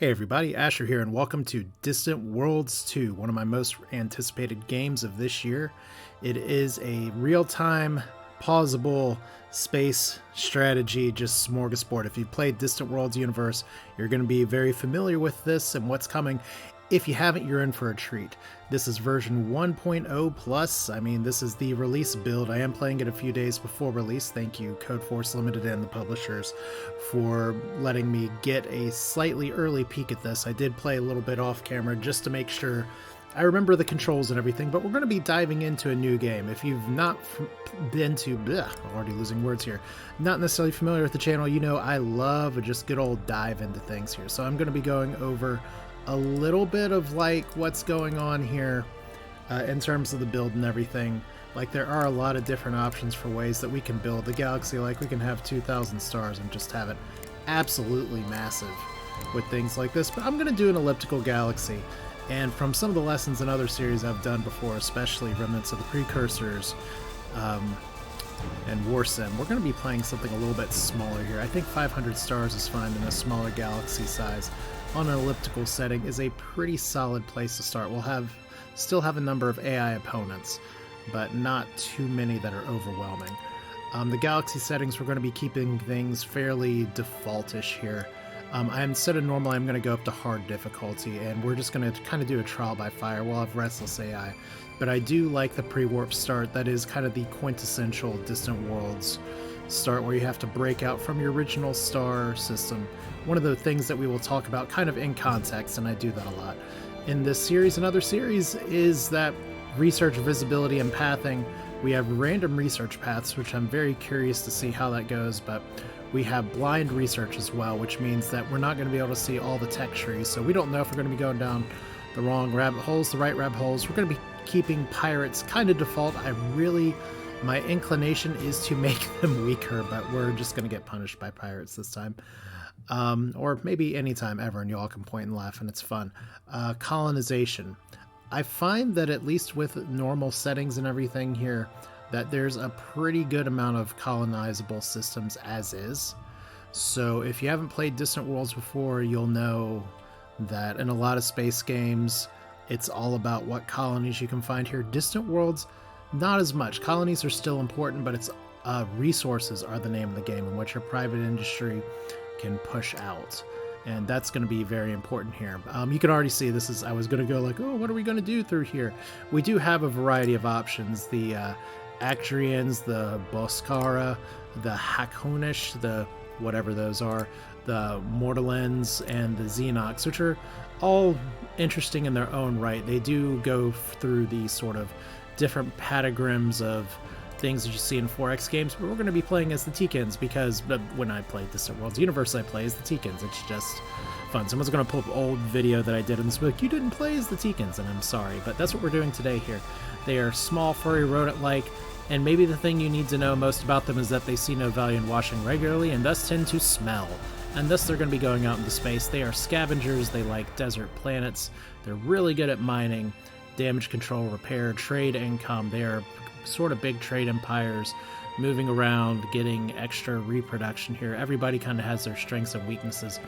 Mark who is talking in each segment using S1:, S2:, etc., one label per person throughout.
S1: Hey everybody, Asher here, and welcome to Distant Worlds 2, one of my most anticipated games of this year. It is a real-time, pausable space strategy, just smorgasbord. If you've played Distant Worlds universe, you're going to be very familiar with this and what's coming. If you haven't, you're in for a treat. This is version 1.0 plus. I mean, this is the release build. I am playing it a few days before release. Thank you, Codeforce Limited and the publishers, for letting me get a slightly early peek at this. I did play a little bit off camera just to make sure I remember the controls and everything, but we're going to be diving into a new game. If you've not been to, I'm already losing words here, not necessarily familiar with the channel, you know I love a just good old dive into things here. So I'm going to be going over a little bit of like what's going on here in terms of the build and everything. Like, there are a lot of different options for ways that we can build the galaxy. Like, we can have 2,000 stars and just have it absolutely massive with things like this. But I'm going to do an elliptical galaxy. And from some of the lessons in other series I've done before, especially Remnants of the Precursors and War Sim, we're going to be playing something a little bit smaller here. I think 500 stars is fine in a smaller galaxy size. On an elliptical setting is a pretty solid place to start. We'll still have a number of AI opponents, but not too many that are overwhelming. The galaxy settings, we're going to be keeping things fairly defaultish here. Instead of normal, I'm going to go up to hard difficulty, and we're just going to kind of do a trial by fire. We'll have restless AI, but I do like the pre-warp start. That is kind of the quintessential Distant Worlds start, where you have to break out from your original star system. One of the things that we will talk about kind of in context, and I do that a lot in this series and other series, is that research, visibility, and pathing. We have random research paths, which I'm very curious to see how that goes, but we have blind research as well, which means that we're not going to be able to see all the tech trees, so we don't know if we're going to be going down the wrong rabbit holes, the right rabbit holes. We're going to be keeping pirates kind of default. My inclination is to make them weaker, but we're just going to get punished by pirates this time. Or maybe anytime ever, and you all can point and laugh, and it's fun. Colonization. I find that at least with normal settings and everything here, that there's a pretty good amount of colonizable systems as is. So if you haven't played Distant Worlds before, you'll know that in a lot of space games, it's all about what colonies you can find here. Distant Worlds, not as much. Colonies are still important, but it's resources are the name of the game, and what your private industry can push out. And that's going to be very important here. You can already see this is, I was going to go like, oh, what are we going to do through here? We do have a variety of options. The Actrians, the Boscara, the Hakonish, the whatever those are, the Mortalens, and the Xenox, which are all interesting in their own right. They do go through these sort of different patagrams of things that you see in 4X games, but we're going to be playing as the Teekans, because when I played Distant Worlds universe, I play as the Teekans. It's just fun. Someone's going to pull up old video that I did in this book. You didn't play as the Teekans, and I'm sorry, but that's what we're doing today here. They are small, furry, rodent-like, and maybe the thing you need to know most about them is that they see no value in washing regularly, and thus tend to smell. And thus they're going to be going out into space. They are scavengers. They like desert planets. They're really good at mining, damage control, repair, trade, income. They are sort of big trade empires, moving around, getting extra reproduction here. Everybody kind of has their strengths and weaknesses.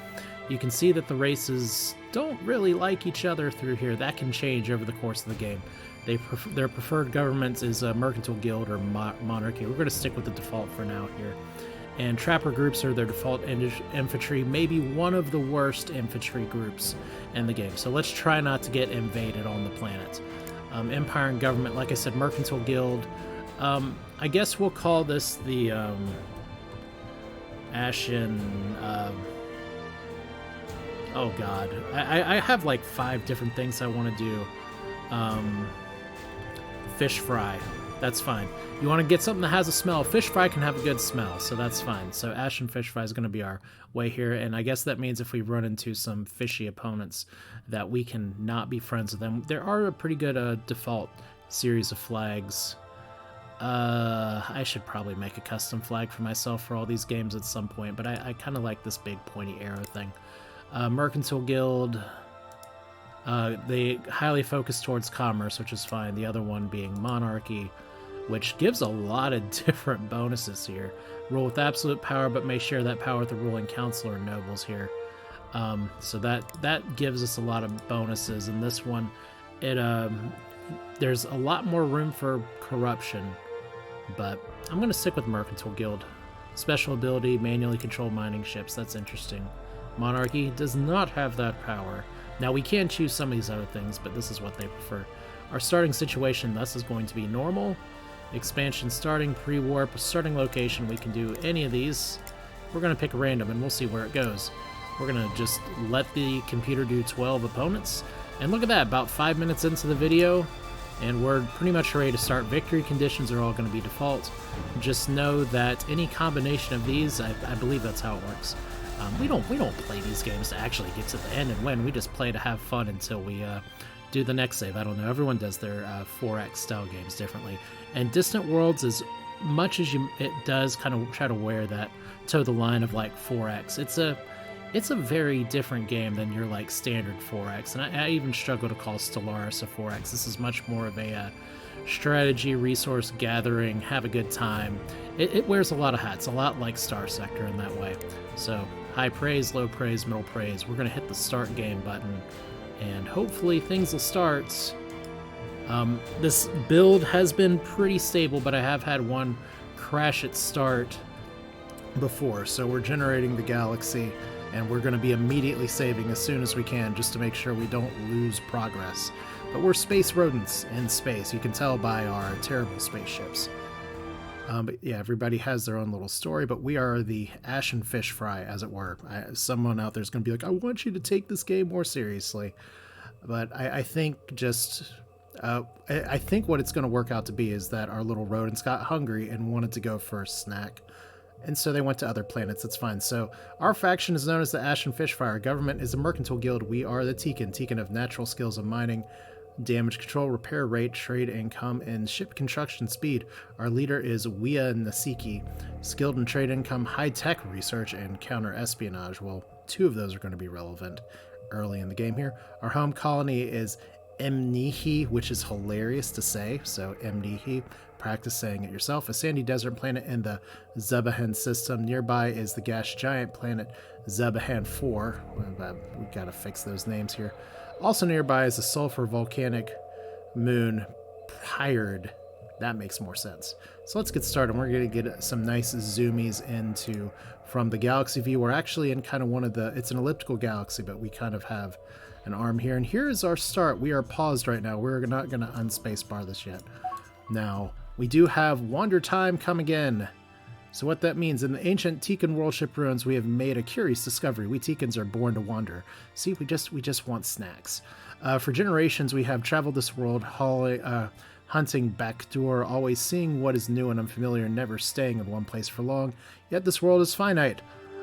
S1: You can see that the races don't really like each other through here. That can change over the course of the game. Their preferred governments is a mercantile guild or monarchy. We're going to stick with the default for now here. And trapper groups are their default infantry, maybe one of the worst infantry groups in the game. So let's try not to get invaded on the planet. Empire and government, like I said, mercantile guild. I guess we'll call this the Ashen. Oh god, I have like 5 different things I want to do. Fish fry, that's fine. You want to get something that has a smell. Fish fry can have a good smell, so that's fine. So Ashen fish fry is going to be our way here, and I guess that means if we run into some fishy opponents that we can not be friends with them. There are a pretty good default series of flags. I should probably make a custom flag for myself for all these games at some point, but I kind of like this big pointy arrow thing. Mercantile Guild, they highly focus towards commerce, which is fine. The other one being monarchy, which gives a lot of different bonuses here. Rule with absolute power, but may share that power with the ruling council or nobles here. So that gives us a lot of bonuses. In this one, it there's a lot more room for corruption, but I'm going to stick with Mercantile Guild. Special ability, manually control mining ships. That's interesting. Monarchy does not have that power. Now, we can choose some of these other things, but this is what they prefer. Our starting situation thus is going to be normal. Expansion starting, pre-warp, starting location. We can do any of these. We're going to pick random, and we'll see where it goes. We're going to just let the computer do 12 opponents. And look at that, about 5 minutes into the video, and we're pretty much ready to start. Victory conditions are all going to be default. Just know that any combination of these, I believe that's how it works. We don't play these games to actually get to the end and win. We just play to have fun until we do the next save. I don't know. Everyone does their 4X style games differently. And Distant Worlds, as much as it does kind of try to wear that toe the line of like 4X, it's a very different game than your like standard 4X. And I even struggle to call Stellaris a 4X. This is much more of a strategy, resource gathering, have a good time. It wears a lot of hats, a lot like Star Sector in that way. So high praise, low praise, middle praise. We're going to hit the start game button, and hopefully things will start. This build has been pretty stable, but I have had one crash at start before. So we're generating the galaxy, and we're going to be immediately saving as soon as we can just to make sure we don't lose progress. But we're space rodents in space. You can tell by our terrible spaceships. But yeah, everybody has their own little story, but we are the Ashen Fish Fry, as it were. Someone out there is going to be like, I want you to take this game more seriously. But I think just... I think what it's going to work out to be is that our little rodents got hungry and wanted to go for a snack. And so they went to other planets. That's fine. So our faction is known as the Ashen Fish Fry. Our government is the Mercantile Guild. We are the Teekan. Teekan of natural skills of mining, damage control, repair rate, trade income, and ship construction speed. Our leader is Wea Nasiki, skilled in trade income, high-tech research, and counter-espionage. Well, 2 of those are going to be relevant early in the game here. Our home colony is Emnihi, which is hilarious to say, so Emnihi. Practice saying it yourself. A sandy desert planet in the Zebahan system. Nearby is the gas giant planet Zebahan 4. We gotta fix those names here. Also nearby is the sulfur volcanic moon Pyred. That makes more sense. So let's get started. We're going to get some nice zoomies into from the galaxy view. We're actually in kind of one of the... It's an elliptical galaxy, but we kind of have an arm here. And here is our start. We are paused right now. We're not going to unspace bar this yet. Now, we do have Wander Time come again. So what that means, in the ancient Teekan worldship ruins, we have made a curious discovery. We Teekans are born to wander. See, we just want snacks. For generations, we have traveled this world, hunting backdoor, always seeing what is new and unfamiliar, never staying in one place for long. Yet this world is finite.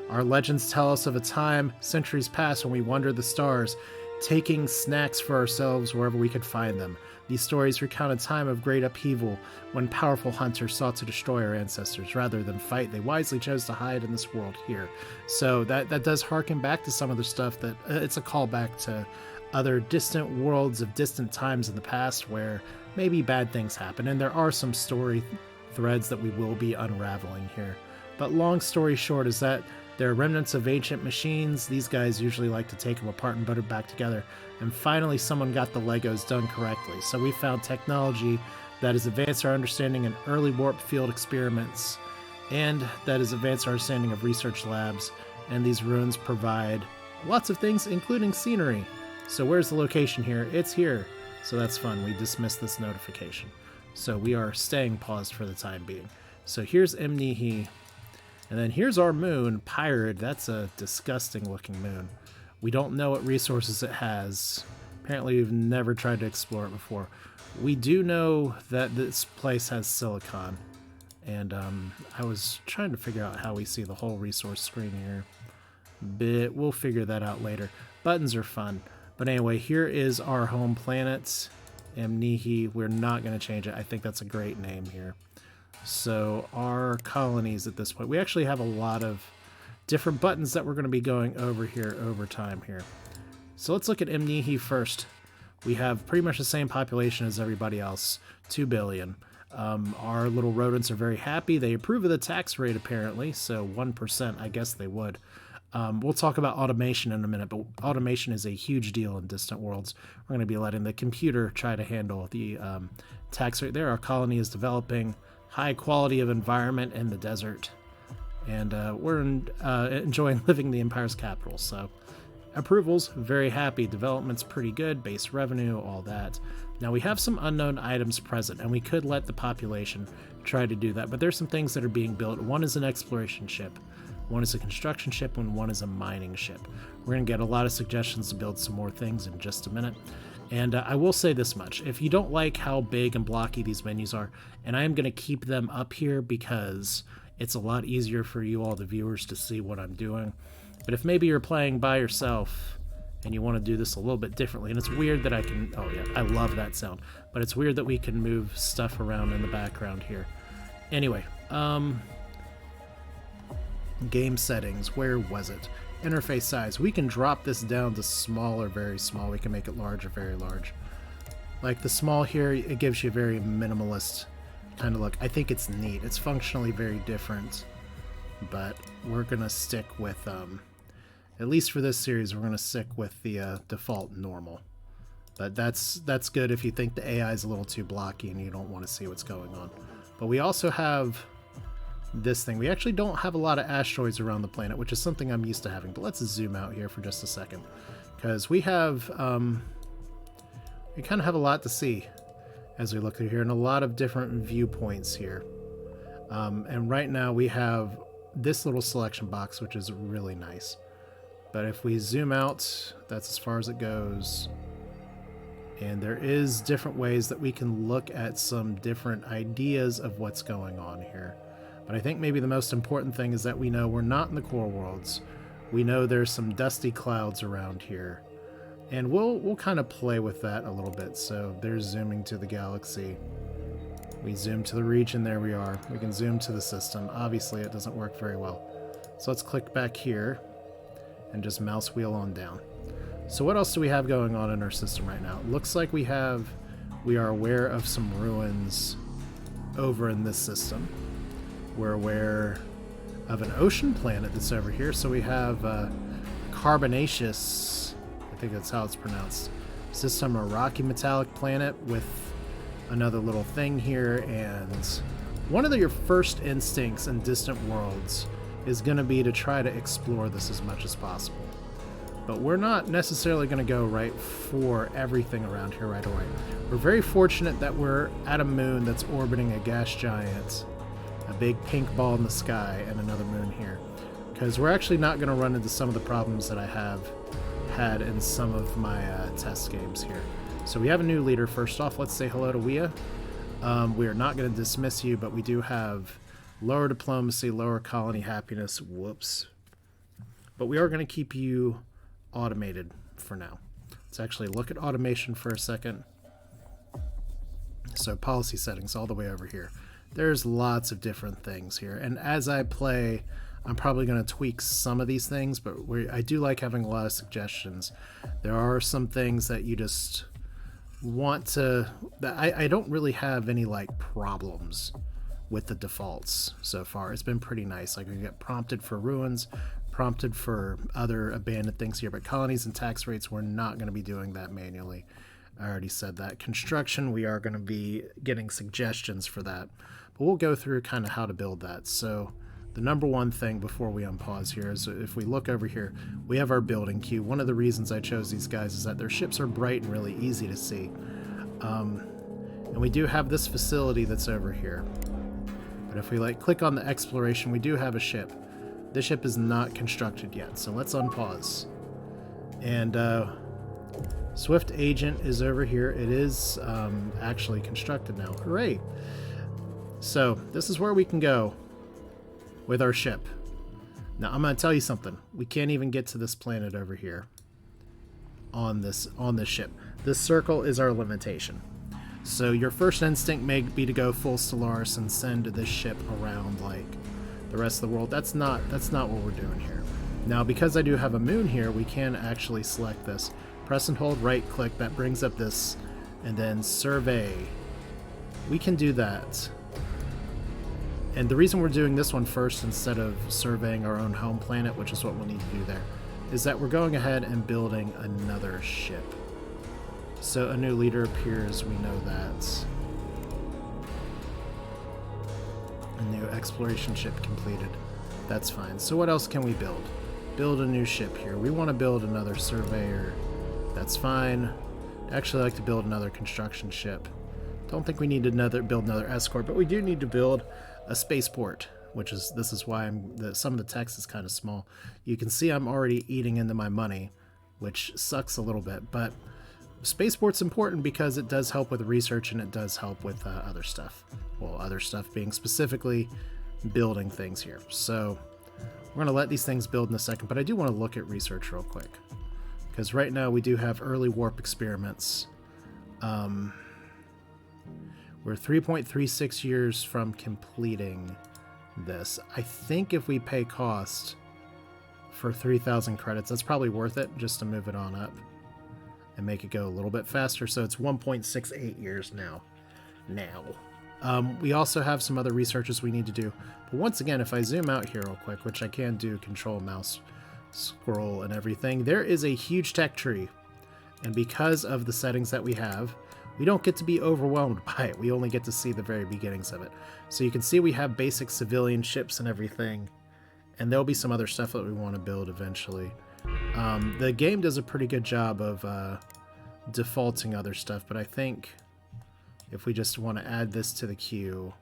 S1: Our legends tell us of a time, centuries past, when we wandered the stars, taking snacks for ourselves wherever we could find them. These stories recount a time of great upheaval when powerful hunters sought to destroy our ancestors. Rather than fight, they wisely chose to hide in this world here. So that does harken back to some of the stuff that... it's a callback to other distant worlds of distant times in the past where maybe bad things happen. And there are some story threads that we will be unraveling here. But long story short is that there are remnants of ancient machines. These guys usually like to take them apart and put it back together. And finally, someone got the Legos done correctly. So we found technology that has advanced our understanding in early warp field experiments, and that has advanced our understanding of research labs. And these ruins provide lots of things, including scenery. So where's the location here? It's here. So that's fun. We dismissed this notification. So we are staying paused for the time being. So here's Emnihi. And then here's our moon, Pyrid. That's a disgusting looking moon. We don't know what resources it has. Apparently we've never tried to explore it before. We do know that this place has silicon. And I was trying to figure out how we see the whole resource screen here. But we'll figure that out later. Buttons are fun. But anyway, here is our home planet, Emnihi. We're not going to change it. I think that's a great name here. So our colonies at this point, we actually have a lot of different buttons that we're going to be going over here over time here. So let's look at Emnihi first. We have pretty much the same population as everybody else, 2 billion. Our little rodents are very happy. They approve of the tax rate apparently, so 1%, I guess they would. We'll talk about automation in a minute, but automation is a huge deal in distant worlds. We're going to be letting the computer try to handle the tax rate there. Our colony is developing high quality of environment in the desert, and we're enjoying living in the Empire's capital. So approvals, very happy. Development's pretty good, base revenue, all that. Now we have some unknown items present, and we could let the population try to do that, but there's some things that are being built. One is an exploration ship, one is a construction ship, and one is a mining ship. We're going to get a lot of suggestions to build some more things in just a minute. And I will say this much. If you don't like how big and blocky these menus are, and I am going to keep them up here because it's a lot easier for you all, the viewers, to see what I'm doing. But if maybe you're playing by yourself and you want to do this a little bit differently, and it's weird that I can... Oh yeah, I love that sound. But it's weird that we can move stuff around in the background here. Anyway, game settings, where was it? Interface size. We can drop this down to small or very small. We can make it large or very large. Like the small here, it gives you a very minimalist kind of look. I think it's neat. It's functionally very different, but we're going to stick with, at least for this series, we're going to stick with the default normal. But that's good if you think the AI is a little too blocky and you don't want to see what's going on. But we also have this thing. We actually don't have a lot of asteroids around the planet, which is something I'm used to having. But let's zoom out here for just a second, because we have we kind of have a lot to see as we look through here, and a lot of different viewpoints here. And right now we have this little selection box, which is really nice. But if we zoom out, that's as far as it goes. And there is different ways that we can look at some different ideas of what's going on here. But I think maybe the most important thing is that we know we're not in the core worlds. We know there's some dusty clouds around here. And we'll kind of play with that a little bit. So there's zooming to the galaxy. We zoom to the region, there we are. We can zoom to the system. Obviously it doesn't work very well. So let's click back here and just mouse wheel on down. So what else do we have going on in our system right now? It looks like we are aware of some ruins over in this system. We're aware of an ocean planet that's over here. So we have carbonaceous, I think that's how it's pronounced, system, a rocky metallic planet with another little thing here. And one of your first instincts in distant worlds is going to be to try to explore this as much as possible. But we're not necessarily going to go right for everything around here right away. We're very fortunate that we're at a moon that's orbiting a gas giant, a big pink ball in the sky, and another moon here. Because we're actually not going to run into some of the problems that I have had in some of my test games here. So we have a new leader. First off, let's say hello to Wea. We are not going to dismiss you, but we do have lower diplomacy, lower colony happiness. Whoops. But we are going to keep you automated for now. Let's actually look at automation for a second. So policy settings all the way over here. There's lots of different things here, and as I play, I'm probably going to tweak some of these things, but I do like having a lot of suggestions. There are some things that you just want to... I don't really have any like problems with the defaults so far. It's been pretty nice. Like, we get prompted for ruins, prompted for other abandoned things here, but colonies and tax rates, we're not going to be doing that manually. I already said that. Construction, we are going to be getting suggestions for that, but we'll go through kind of how to build that. So the number one thing before we unpause here is, if we look over here, we have our building queue. One of the reasons I chose these guys is that their ships are bright and really easy to see. And we do have this facility that's over here. But if we click on the exploration, we do have a ship. This ship is not constructed yet, so let's unpause. And Swift Agent is over here. It is actually constructed now. Hooray! So this is where we can go with our ship. Now I'm going to tell you something. We can't even get to this planet over here on this ship. This circle is our limitation. So your first instinct may be to go full Stellaris and send this ship around like the rest of the world. That's not what we're doing here. Now, because I do have a moon here, we can actually select this. Press and hold right click, that brings up this, and then survey. We can do that. And the reason we're doing this one first instead of surveying our own home planet, which is what we'll need to do there, is that we're going ahead and building another ship. So a new leader appears, we know that. A new exploration ship completed. That's fine. So what else can we build? Build a new ship here. We want to build another surveyor. That's fine. I'd actually like to build another construction ship. Don't think we need to build another escort, but we do need to build a spaceport, which is, this is why some of the text is kind of small. You can see I'm already eating into my money, which sucks a little bit, but spaceport's important because it does help with research and it does help with other stuff. Well, other stuff being specifically building things here. So we're going to let these things build in a second, but I do want to look at research real quick. Because right now we do have early warp experiments. We're 3.36 years from completing this. I think if we pay cost for 3,000 credits, that's probably worth it just to move it on up and make it go a little bit faster. So it's 1.68 years now. We also have some other researches we need to do. But once again, if I zoom out here real quick, which I can do, control mouse scroll and everything, there is a huge tech tree. And because of the settings that we have, we don't get to be overwhelmed by it. We only get to see the very beginnings of it. So you can see we have basic civilian ships and everything. And there'll be some other stuff that we want to build eventually. The game does a pretty good job of defaulting other stuff, but I think if we just want to add this to the queue,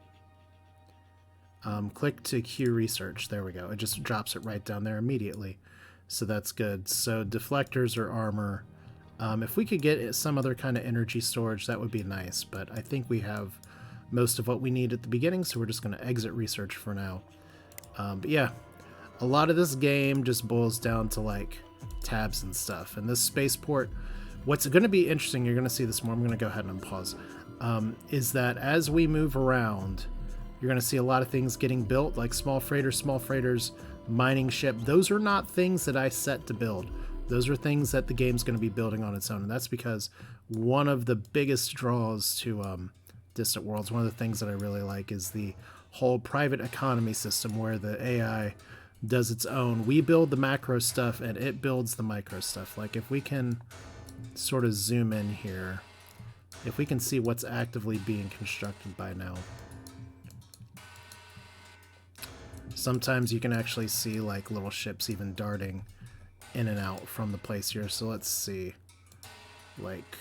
S1: click to queue research. There we go. It just drops it right down there immediately. So that's good. So deflectors or armor. If we could get some other kind of energy storage, that would be nice, but I think we have most of what we need at the beginning, so we're just going to exit research for now. But yeah, a lot of this game just boils down to like tabs and stuff, and this spaceport, what's going to be interesting, you're going to see this more, I'm going to go ahead and unpause, is that as we move around, you're going to see a lot of things getting built, like small freighters, mining ship. Those are not things that I set to build. Those are things that the game's going to be building on its own, and that's because one of the biggest draws to Distant Worlds, one of the things that I really like, is the whole private economy system where the AI does its own. We build the macro stuff, and it builds the micro stuff. Like, if we can sort of zoom in here, if we can see what's actively being constructed by now. Sometimes you can actually see, like, little ships even darting in and out from the place here. So let's see, like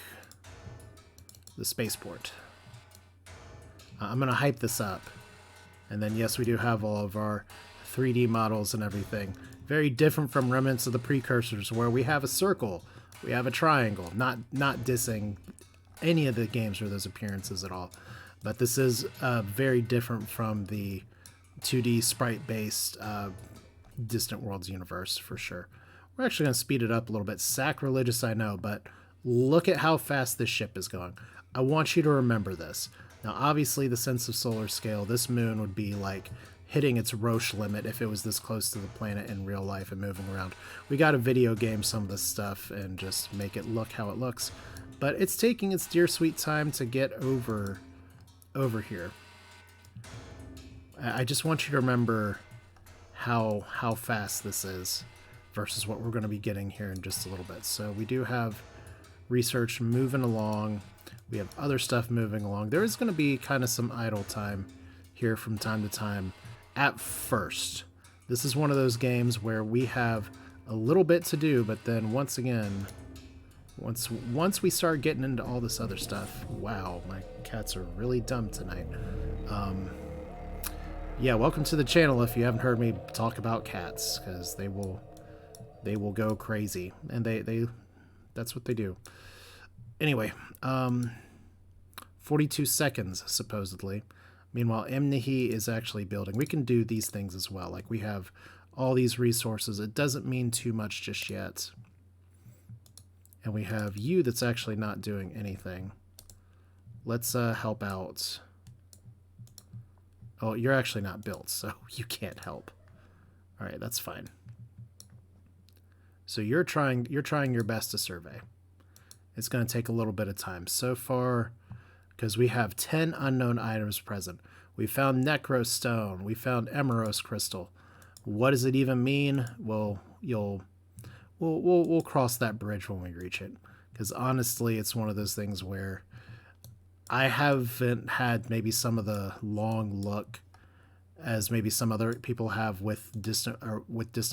S1: the spaceport. I'm gonna hype this up, and then yes, we do have all of our 3D models and everything. Very different from Remnants of the Precursors, where we have a circle, we have a triangle. Not dissing any of the games or those appearances at all, but this is very different from the 2D sprite-based Distant Worlds universe for sure. We're actually going to speed it up a little bit. Sacrilegious, I know, but look at how fast this ship is going. I want you to remember this. Now, obviously, the sense of solar scale, this moon would be like hitting its Roche limit if it was this close to the planet in real life and moving around. We got to video game some of this stuff and just make it look how it looks. But it's taking its dear sweet time to get over here. I just want you to remember how fast this is versus what we're going to be getting here in just a little bit. So we do have research moving along. We have other stuff moving along. There is going to be kind of some idle time here from time to time at first. This is one of those games where we have a little bit to do, but then once again, once we start getting into all this other stuff, wow, my cats are really dumb tonight. Yeah, welcome to the channel if you haven't heard me talk about cats, because they will go crazy, and they that's what they do. Anyway, 42 seconds supposedly. Meanwhile, Emnihi is actually building. We can do these things as well. Like, we have all these resources. It doesn't mean too much just yet. And we have you that's actually not doing anything. Let's help out. Oh, you're actually not built, so you can't help. All right, that's fine. So you're trying your best to survey. It's going to take a little bit of time. So far, because we have 10 unknown items present, We found Necrostone. We found Emerald Crystal. What does it even mean? Well, we'll cross that bridge when we reach it. Because honestly, it's one of those things where I haven't had maybe some of the long look as maybe some other people have with Distant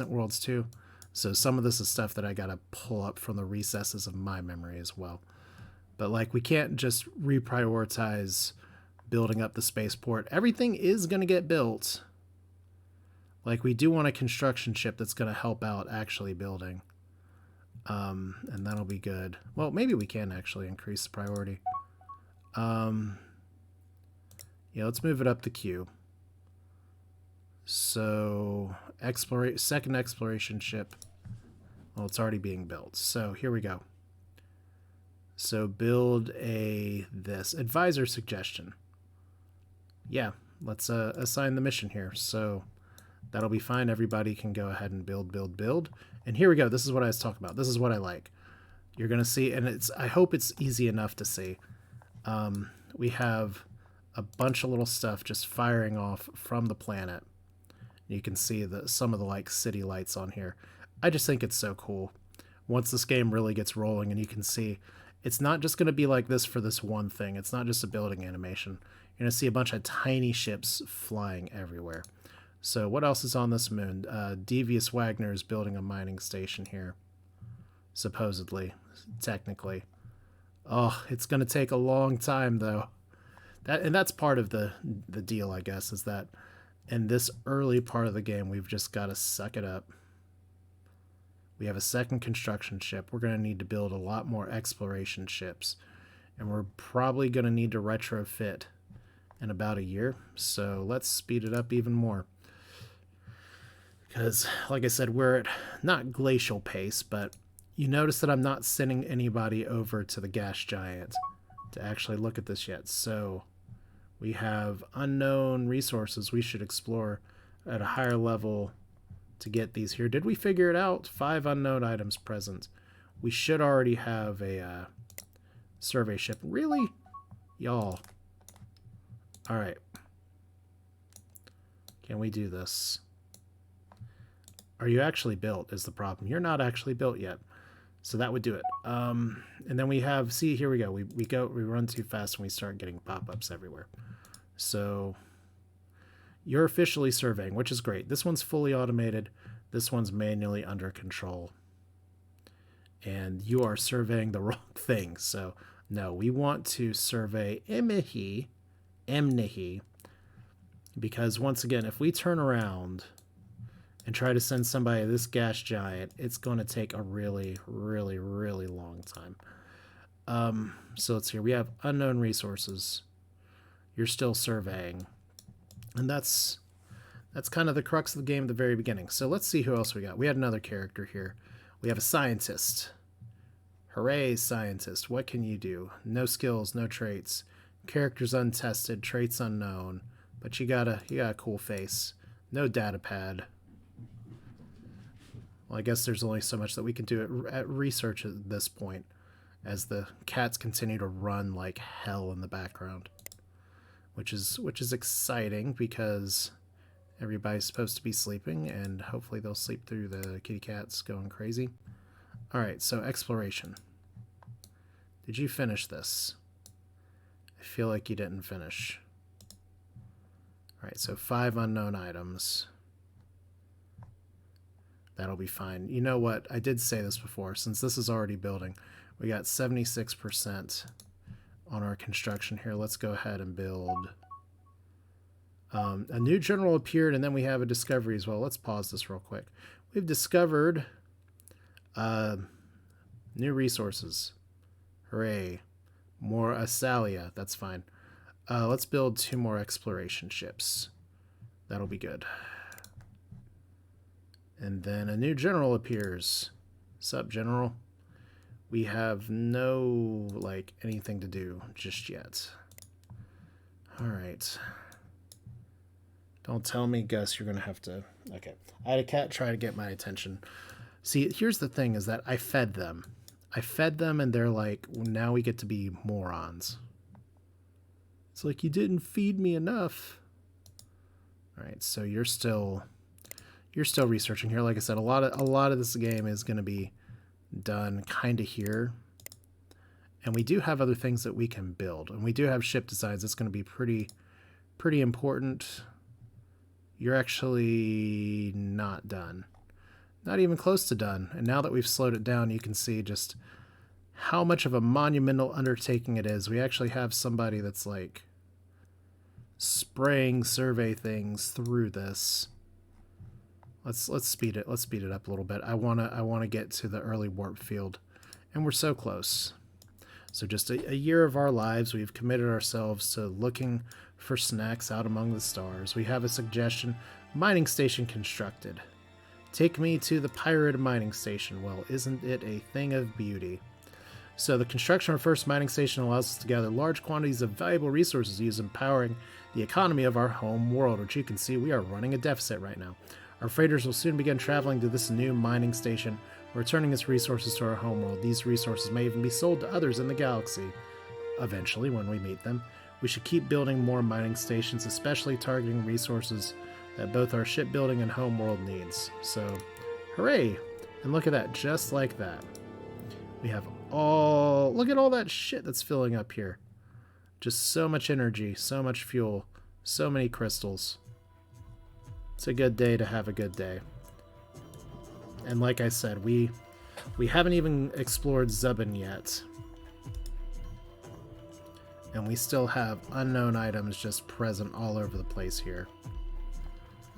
S1: Worlds 2. So some of this is stuff that I gotta pull up from the recesses of my memory as well. But like, we can't just reprioritize building up the spaceport. Everything is gonna get built. Like, we do want a construction ship that's gonna help out actually building. And that'll be good. Well, maybe we can actually increase the priority. Yeah, let's move it up the queue. So, second exploration ship. Well, it's already being built. So, here we go. So, build this. Advisor suggestion. Yeah, let's assign the mission here. So, that'll be fine. Everybody can go ahead and build. And here we go. This is what I was talking about. This is what I like. You're going to see, and I hope it's easy enough to see. We have a bunch of little stuff just firing off from the planet. You can see some of the like city lights on here. I just think it's so cool. Once this game really gets rolling, and you can see it's not just going to be like this for this one thing. It's not just a building animation. You're going to see a bunch of tiny ships flying everywhere. So what else is on this moon? Devious Wagner is building a mining station here. Supposedly. Technically. Oh, it's going to take a long time, though. That's part of the deal, I guess, is that in this early part of the game, we've just got to suck it up. We have a second construction ship. We're going to need to build a lot more exploration ships. And we're probably going to need to retrofit in about a year. So let's speed it up even more. Because, like I said, we're at not glacial pace, but you notice that I'm not sending anybody over to the gas giant to actually look at this yet. So we have unknown resources we should explore at a higher level to get these here. Did we figure it out? 5 unknown items present. We should already have a survey ship. Really? Y'all. Alright. Can we do this? Are you actually built is the problem. You're not actually built yet. So that would do it. And then we have, see, here we go. We run too fast and we start getting pop-ups everywhere. So you're officially surveying, which is great. This one's fully automated. This one's manually under control. And you are surveying the wrong thing. So no, we want to survey Emnihi, because once again, if we turn around and try to send somebody to this gas giant, it's going to take a really, really, really long time. So let's see. We have unknown resources. You're still surveying. And that's kind of the crux of the game at the very beginning. So let's see who else we got. We had another character here. We have a scientist. Hooray, scientist. What can you do? No skills, no traits. Characters untested, traits unknown. But you got a cool face. No data pad. Well, I guess there's only so much that we can do at research at this point, as the cats continue to run like hell in the background, which is exciting because everybody's supposed to be sleeping, and hopefully they'll sleep through the kitty cats going crazy. All right, so exploration. Did you finish this? I feel like you didn't finish. All right, so 5 unknown items. That'll be fine. You know what? I did say this before. Since this is already building, we got 76% on our construction here. Let's go ahead and build. A new general appeared, and then we have a discovery as well. Let's pause this real quick. We've discovered new resources. Hooray. More Asalia. That's fine. Let's build 2 more exploration ships. That'll be good. And then a new general appears. Sup, general? We have no, anything to do just yet. Alright. Don't tell me, Gus, you're going to have to... Okay. I had a cat try to get my attention. See, here's the thing, is that I fed them. And they're like, well, now we get to be morons. It's like, you didn't feed me enough. All right, so you're still researching here. Like I said, a lot of this game is going to be done kind of here. And we do have other things that we can build. And we do have ship designs. It's going to be pretty important. You're actually not done. Not even close to done. And now that we've slowed it down, you can see just how much of a monumental undertaking it is. We actually have somebody that's like spraying survey things through this. Let's speed it. Let's speed it up a little bit. I wanna get to the early warp field, and we're so close. So just a year of our lives, we've committed ourselves to looking for snacks out among the stars. We have a suggestion: mining station constructed. Take me to the pirate mining station. Well, isn't it a thing of beauty? So the construction of our first mining station allows us to gather large quantities of valuable resources used in powering the economy of our home world, which you can see we are running a deficit right now. Our freighters will soon begin traveling to this new mining station, returning its resources to our homeworld. These resources may even be sold to others in the galaxy. Eventually, when we meet them, we should keep building more mining stations, especially targeting resources that both our shipbuilding and homeworld needs. So, hooray! And look at that, just like that. We have look at all that shit that's filling up here. Just so much energy, so much fuel, so many crystals. It's a good day to have a good day. And like I said, we haven't even explored Zubin yet. And we still have unknown items just present all over the place here.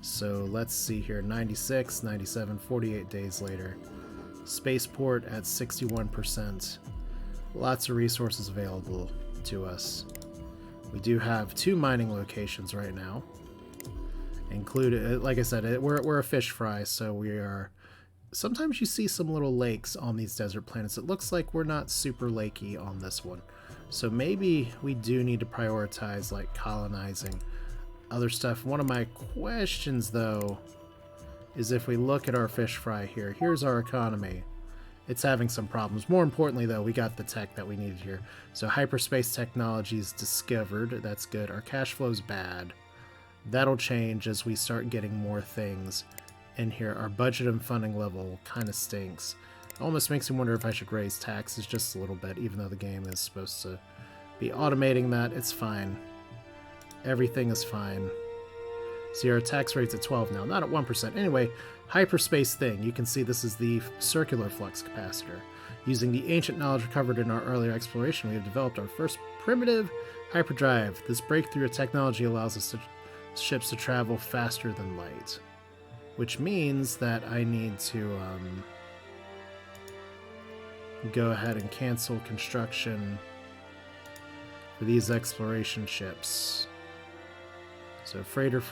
S1: So let's see here, 96, 97, 48 days later. Spaceport at 61%. Lots of resources available to us. We do have 2 mining locations right now. Included, like I said, we're a fish fry, so we are... Sometimes you see some little lakes on these desert planets. It looks like we're not super lakey on this one. So maybe we do need to prioritize like colonizing other stuff. One of my questions, though, is if we look at our fish fry here. Here's our economy. It's having some problems. More importantly, though, we got the tech that we needed here. So hyperspace technology is discovered. That's good. Our cash flow's bad. That'll change as we start getting more things in here. Our budget and funding level kind of stinks. It almost makes me wonder if I should raise taxes just a little bit, even though the game is supposed to be automating that. It's fine. Everything is fine. See, our tax rate's at 12 now, not at 1%. Anyway, hyperspace thing. You can see this is the circular flux capacitor. Using the ancient knowledge recovered in our earlier exploration, we have developed our first primitive hyperdrive. This breakthrough of technology allows us ships to travel faster than light. Which means that I need to go ahead and cancel construction for these exploration ships. So freighter,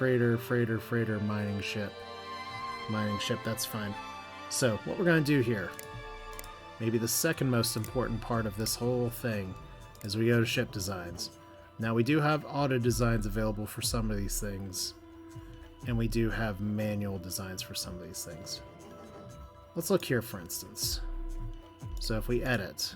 S1: mining ship, that's fine. So what we're going to do here, maybe the second most important part of this whole thing, is we go to ship designs. Now we do have auto designs available for some of these things, and we do have manual designs for some of these things. Let's look here, for instance. So if we edit,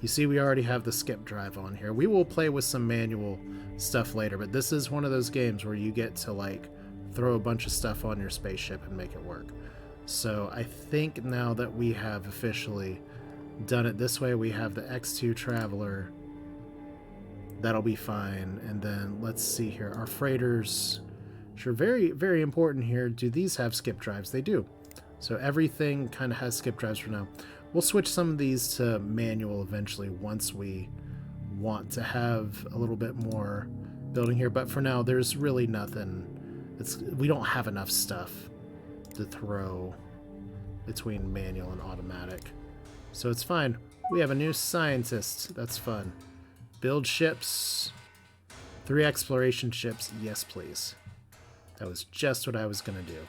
S1: you see we already have the skip drive on here. We will play with some manual stuff later, but this is one of those games where you get to like throw a bunch of stuff on your spaceship and make it work. So I think now that we have officially done it this way, we have the X2 Traveler. That'll be fine. And then let's see here. Our freighters, sure, very, very important here. Do these have skip drives? They do. So everything kind of has skip drives for now. We'll switch some of these to manual eventually once we want to have a little bit more building here. But for now, there's really nothing. We don't have enough stuff to throw between manual and automatic. So it's fine. We have a new scientist. That's fun. Build ships. 3 exploration ships. Yes, please. That was just what I was going to do.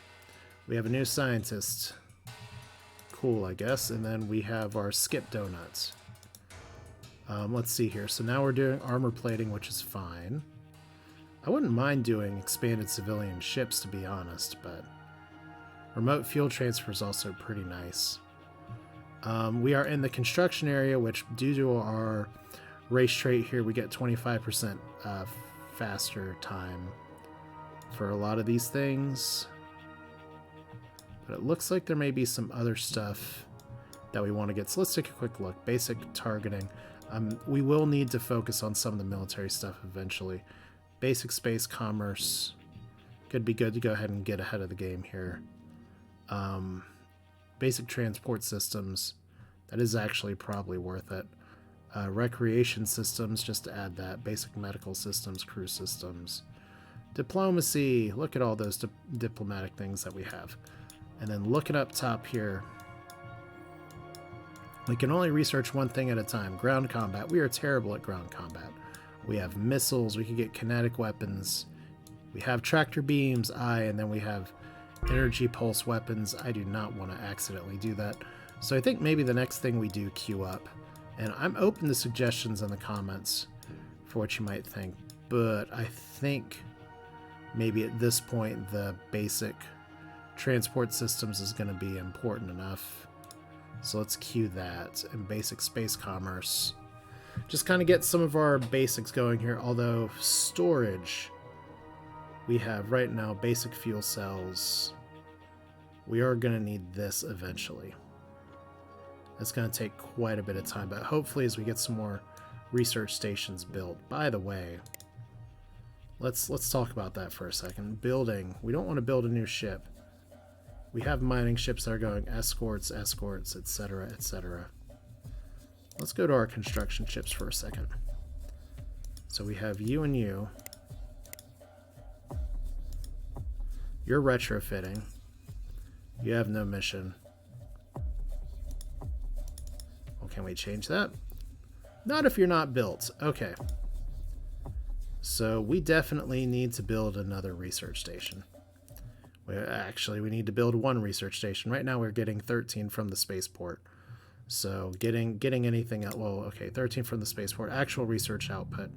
S1: We have a new scientist. Cool, I guess. And then we have our skip donuts. Let's see here. So now we're doing armor plating, which is fine. I wouldn't mind doing expanded civilian ships, to be honest, but remote fuel transfer is also pretty nice. We are in the construction area, which due to our race trait here, we get 25% faster time for a lot of these things. But it looks like there may be some other stuff that we want to get. So let's take a quick look. Basic targeting. We will need to focus on some of the military stuff eventually. Basic space commerce. Could be good to go ahead and get ahead of the game here. Basic transport systems. That is actually probably worth it. Recreation systems, just to add that. Basic medical systems, crew systems. Diplomacy. Look at all those diplomatic things that we have. And then looking up top here, we can only research one thing at a time. Ground combat. We are terrible at ground combat. We have missiles. We can get kinetic weapons. We have tractor beams. And then we have energy pulse weapons. I do not want to accidentally do that. So I think maybe the next thing we do queue up. And I'm open to suggestions in the comments for what you might think. But I think maybe at this point the basic transport systems is going to be important enough. So let's queue that. And basic space commerce. Just kind of get some of our basics going here. Although storage, we have right now basic fuel cells. We are going to need this eventually. It's going to take quite a bit of time, but hopefully as we get some more research stations built. By the way, let's talk about that for a second. Building. We don't want to build a new ship. We have mining ships that are going escorts, etc., etc. Let's go to our construction ships for a second. So we have you and you. You're retrofitting. You have no mission. Well, can we change that? Not if you're not built. Okay. So we definitely need to build another research station. We need to build one research station. Right now we're getting 13 from the spaceport. So getting anything at, well, okay, 13 from the spaceport. Actual research output,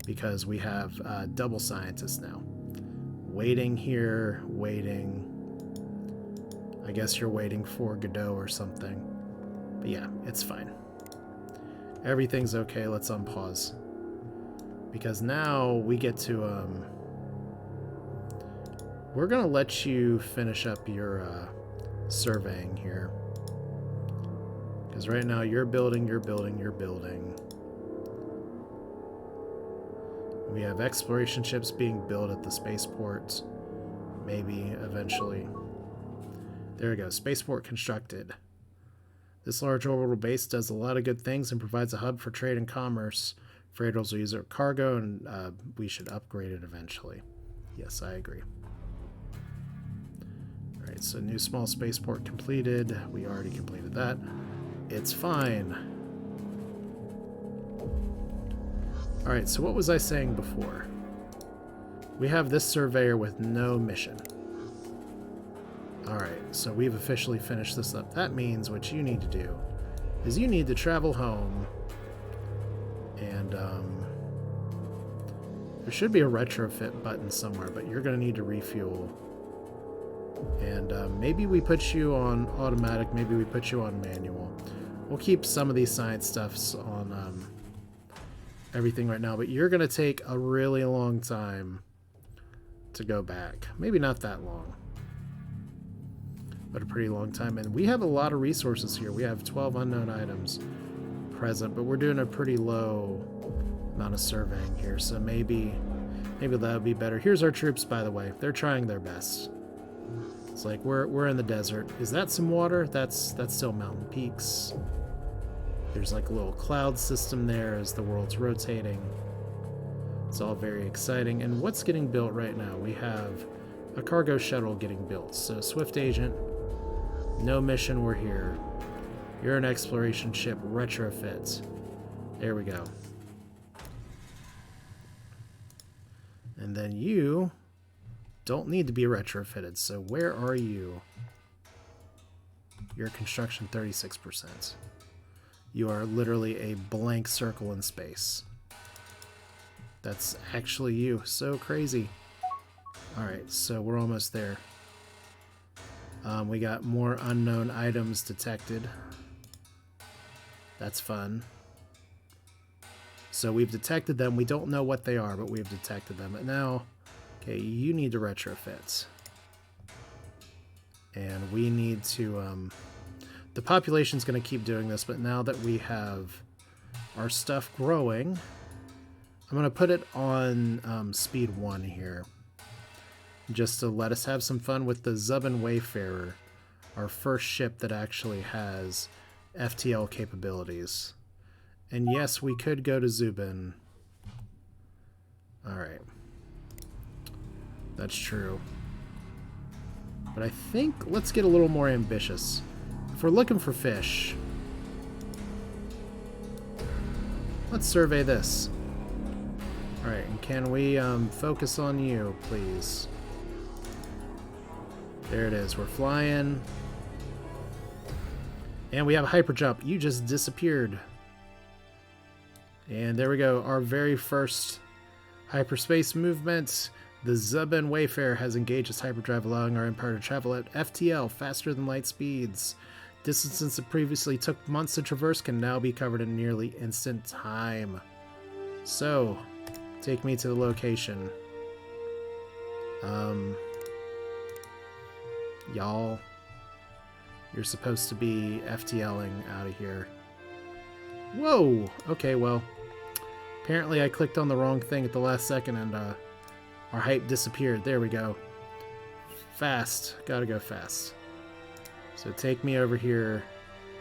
S1: because we have double scientists now. Waiting here, waiting. I guess you're waiting for Godot or something. But yeah, it's fine. Everything's okay. Let's unpause. Because now we get to, we're going to let you finish up your surveying here. Because right now you're building. We have exploration ships being built at the spaceport. Maybe eventually. There we go. Spaceport constructed. This large orbital base does a lot of good things and provides a hub for trade and commerce. Freighters will use it for cargo, and we should upgrade it eventually. Yes, I agree. Alright, so new small spaceport completed. We already completed that. It's fine. Alright, so what was I saying before? We have this surveyor with no mission. Alright, so we've officially finished this up. That means what you need to do is you need to travel home, and there should be a retrofit button somewhere, but you're going to need to refuel. And maybe we put you on automatic, maybe we put you on manual. We'll keep some of these science stuffs on everything right now, but you're going to take a really long time to go back. Maybe not that long, but a pretty long time. And we have a lot of resources here. We have 12 unknown items present, but we're doing a pretty low amount of surveying here, so maybe that would be better. Here's our troops, by the way. They're trying their best. It's like we're in the desert. Is that some water? That's still mountain peaks. There's like a little cloud system there as the world's rotating. It's all very exciting. And what's getting built right now? We have a cargo shuttle getting built. So Swift Agent, no mission, we're here. You're an exploration ship, retrofit. There we go. And then you don't need to be retrofitted. So where are you? Your construction 36%. You are literally a blank circle in space. That's actually you. So crazy. Alright, so we're almost there. We got more unknown items detected. That's fun. So we've detected them. We don't know what they are, but we've detected them. And now Okay, you need to retrofit. And we need to... the population's going to keep doing this, but now that we have our stuff growing, I'm going to put it on speed 1 here. Just to let us have some fun with the Zubin Wayfarer, our first ship that actually has FTL capabilities. And yes, we could go to Zubin. Alright. That's true. But I think let's get a little more ambitious. If we're looking for fish, let's survey this. Alright, and can we focus on you, please? There it is. We're flying. And we have a hyper jump. You just disappeared. And there we go. Our very first hyperspace movement. The Zubin Wayfarer has engaged its hyperdrive, allowing our Empire to travel at FTL, faster than light speeds. Distances that previously took months to traverse can now be covered in nearly instant time. So, take me to the location. Y'all, you're supposed to be FTLing out of here. Whoa! Okay, well, apparently I clicked on the wrong thing at the last second and our hype disappeared. There we go. Fast. Gotta go fast. So take me over here.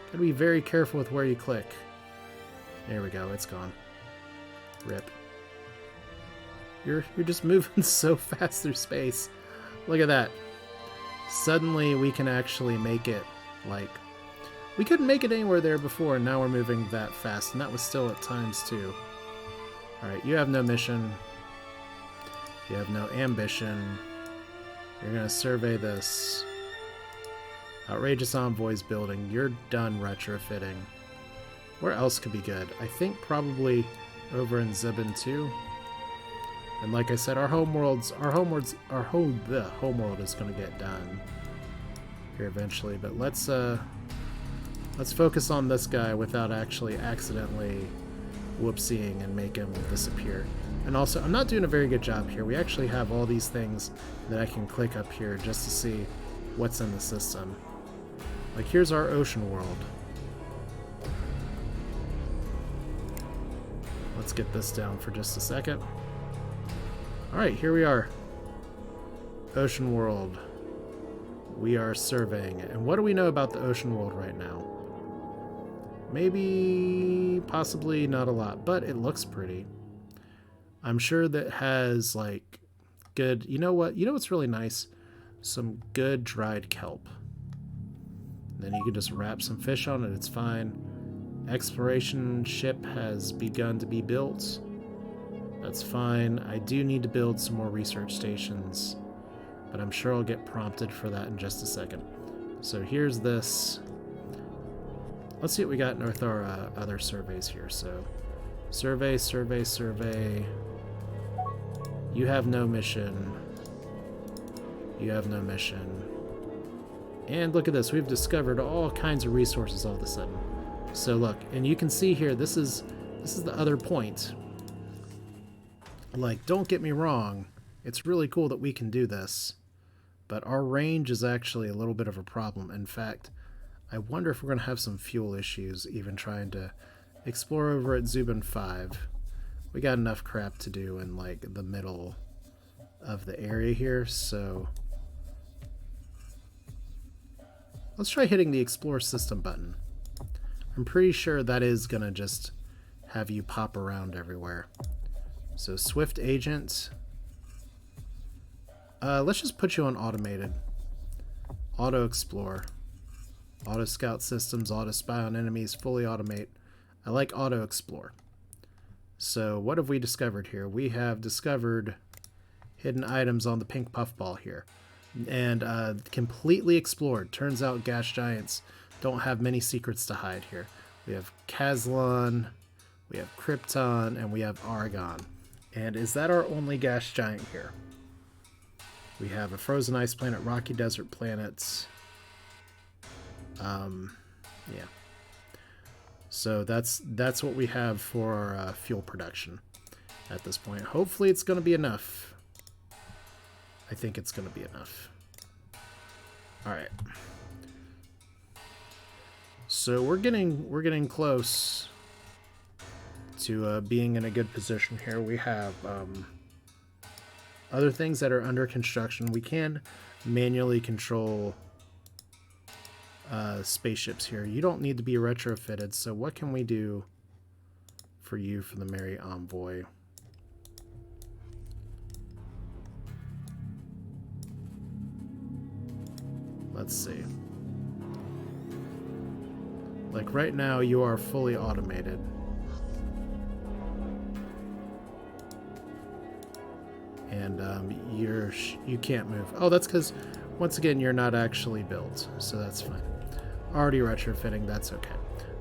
S1: Gotta be very careful with where you click. There we go. It's gone. Rip. You're just moving so fast through space. Look at that. Suddenly we can actually make it, like... We couldn't make it anywhere there before, and now we're moving that fast, and that was still at times too. Alright, you have no mission. You have no ambition. You're gonna survey this. Outrageous Envoys building. You're done retrofitting. Where else could be good? I think probably over in Zubin too. And like I said, our home world is gonna get done here eventually. But let's focus on this guy without actually accidentally whoopsieing and make him disappear. And also, I'm not doing a very good job here. We actually have all these things that I can click up here just to see what's in the system. Like, here's our ocean world. Let's get this down for just a second. Alright, here we are. Ocean world. We are surveying it. And what do we know about the ocean world right now? Maybe, possibly not a lot, but it looks pretty. I'm sure that has, like, good... You know what? You know what's really nice? Some good dried kelp. Then you can just wrap some fish on it. It's fine. Exploration ship has begun to be built. That's fine. I do need to build some more research stations, but I'm sure I'll get prompted for that in just a second. So here's this. Let's see what we got with our other surveys here. So, survey, survey, survey. You have no mission. You have no mission. And look at this. We've discovered all kinds of resources all of a sudden. So look, and you can see here, this is the other point. Like, don't get me wrong, it's really cool that we can do this, but our range is actually a little bit of a problem. In fact, I wonder if we're going to have some fuel issues even trying to explore over at Zubin 5. We got enough crap to do in, like, the middle of the area here, so let's try hitting the Explore System button. I'm pretty sure that is going to just have you pop around everywhere. So Swift Agent. Let's just put you on Automated. Auto Explore. Auto Scout Systems, Auto Spy on Enemies, Fully Automate. I like Auto Explore. So what have we discovered here? We have discovered hidden items on the pink puffball here. And completely explored. Turns out gas giants don't have many secrets to hide here. We have Kazlon, we have Krypton, and we have Argon. And is that our only gas giant here? We have a frozen ice planet, rocky desert planets. Yeah. So that's what we have for our fuel production at this point. Hopefully it's going to be enough. I think it's going to be enough. All right. So we're getting close to being in a good position here. We have other things that are under construction. We can manually control spaceships here. You don't need to be retrofitted. So what can we do for you for the Merry Envoy? Let's see. Like right now, you are fully automated. And you can't move. Oh, that's because, once again, you're not actually built. So that's fine. Already retrofitting, that's okay.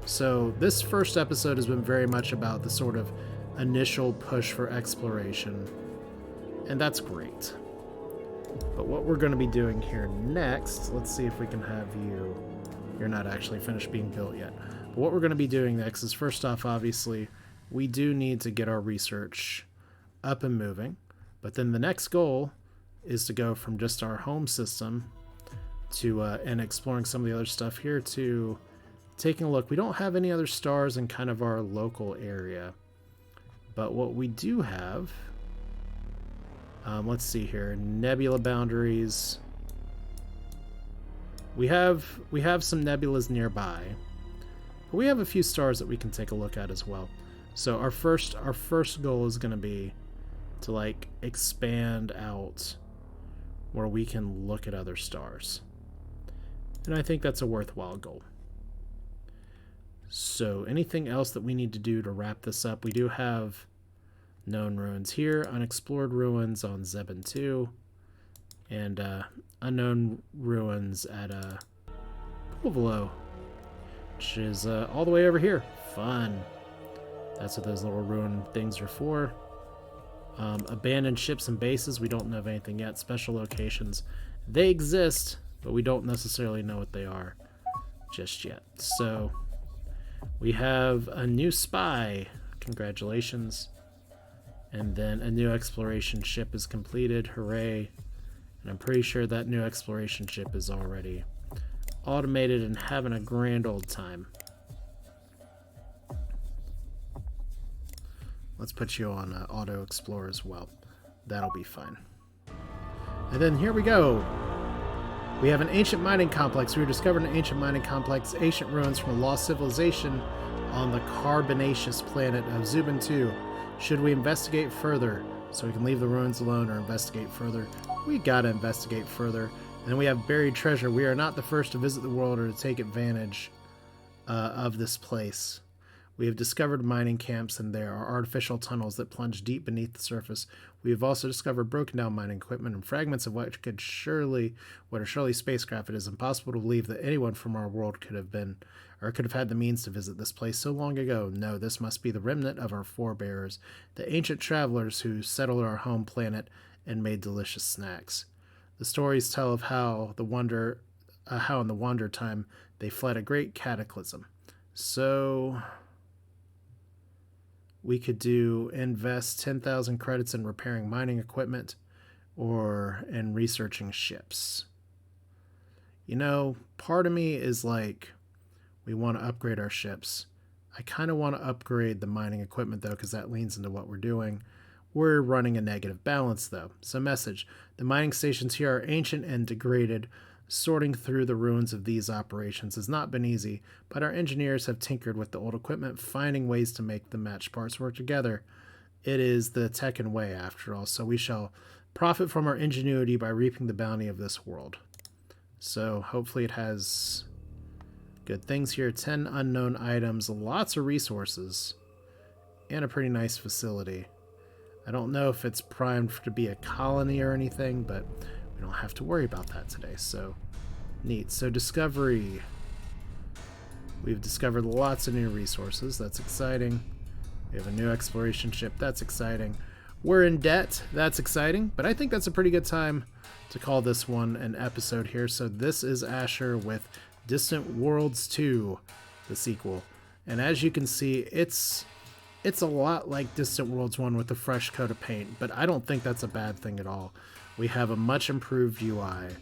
S1: So this first episode has been very much about the sort of initial push for exploration. And that's great. But what we're going to be doing here next, let's see if we can have you... You're not actually finished being built yet. But what we're going to be doing next is, first off, obviously, we do need to get our research up and moving. But then the next goal is to go from just our home system to, and exploring some of the other stuff here, to taking a look. We don't have any other stars in kind of our local area. But what we do have... let's see here. Nebula boundaries. We have some nebulas nearby, but we have a few stars that we can take a look at as well. So our first goal is going to be to like expand out where we can look at other stars, and I think that's a worthwhile goal. So anything else that we need to do to wrap this up? We do have known ruins here, unexplored ruins on Zebin 2, and unknown ruins at Pulvolo, which is all the way over here. Fun. That's what those little ruin things are for. Abandoned ships and bases. We don't know of anything yet. Special locations. They exist, but we don't necessarily know what they are just yet. So we have a new spy. Congratulations. And then a new exploration ship is completed. Hooray. And I'm pretty sure that new exploration ship is already automated and having a grand old time. Let's put you on Auto Explore as well. That'll be fine. And then here we go. We have an ancient mining complex. We discovered an ancient mining complex, ancient ruins from a lost civilization on the carbonaceous planet of Zubin 2. Should we investigate further? So we can leave the ruins alone or investigate further? We gotta investigate further. And then we have buried treasure. We are not the first to visit the world or to take advantage of this place. We have discovered mining camps, and there are artificial tunnels that plunge deep beneath the surface. We have also discovered broken down mining equipment and fragments of what are surely spacecraft. It is impossible to believe that anyone from our world could have had the means to visit this place so long ago. No, this must be the remnant of our forebears, the ancient travelers who settled our home planet and made delicious snacks. The stories tell of how in the Wander time they fled a great cataclysm. So we could invest 10,000 credits in repairing mining equipment or in researching ships. You know, part of me is like, we want to upgrade our ships. I kind of want to upgrade the mining equipment, though, because that leans into what we're doing. We're running a negative balance, though. So message. The mining stations here are ancient and degraded. Sorting through the ruins of these operations has not been easy, but our engineers have tinkered with the old equipment, finding ways to make the matched parts work together. It is the Teekan way, after all, so we shall profit from our ingenuity by reaping the bounty of this world. So hopefully it has good things here. 10 unknown items, lots of resources, and a pretty nice facility. I don't know if it's primed to be a colony or anything, but we don't have to worry about that today, so neat. So discovery. We've discovered lots of new resources. That's exciting. We have a new exploration ship. That's exciting. We're in debt. That's exciting, but I think that's a pretty good time to call this one an episode here. So this is Asher with Distant Worlds 2, the sequel. And as you can see, it's a lot like Distant Worlds 1 with a fresh coat of paint, but I don't think that's a bad thing at all. We have a much improved UI,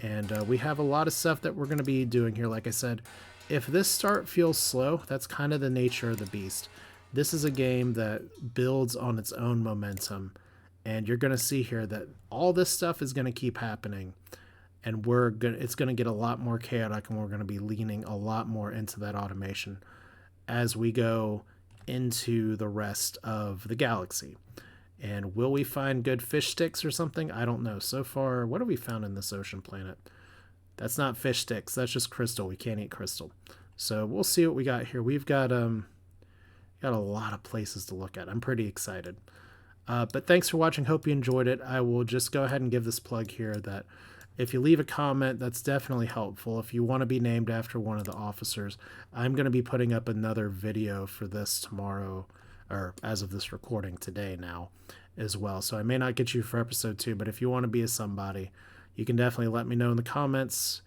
S1: and we have a lot of stuff that we're going to be doing here. Like I said, if this start feels slow, that's kind of the nature of the beast. This is a game that builds on its own momentum, and you're going to see here that all this stuff is going to keep happening, and it's going to get a lot more chaotic, and we're going to be leaning a lot more into that automation as we go into the rest of the galaxy. And will we find good fish sticks or something? I don't know. So far, what have we found in this ocean planet? That's not fish sticks. That's just crystal. We can't eat crystal. So we'll see what we got here. We've got a lot of places to look at. I'm pretty excited. But thanks for watching. Hope you enjoyed it. I will just go ahead and give this plug here that if you leave a comment, that's definitely helpful. If you want to be named after one of the officers, I'm going to be putting up another video for this tomorrow, or as of this recording today now as well. So I may not get you for episode 2, but if you want to be a somebody, you can definitely let me know in the comments.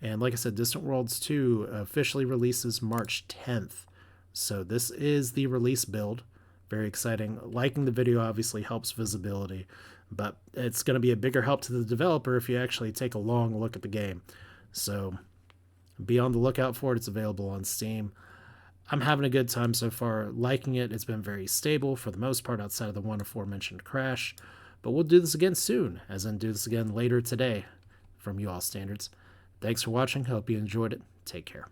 S1: And like I said, Distant Worlds 2 officially releases March 10th. So this is the release build. Very exciting. Liking the video obviously helps visibility, but it's going to be a bigger help to the developer if you actually take a long look at the game. So be on the lookout for it. It's available on Steam. I'm having a good time so far, liking it. It's been very stable for the most part outside of the one aforementioned crash. But we'll do this again soon, as in do this again later today from you all standards. Thanks for watching. Hope you enjoyed it. Take care.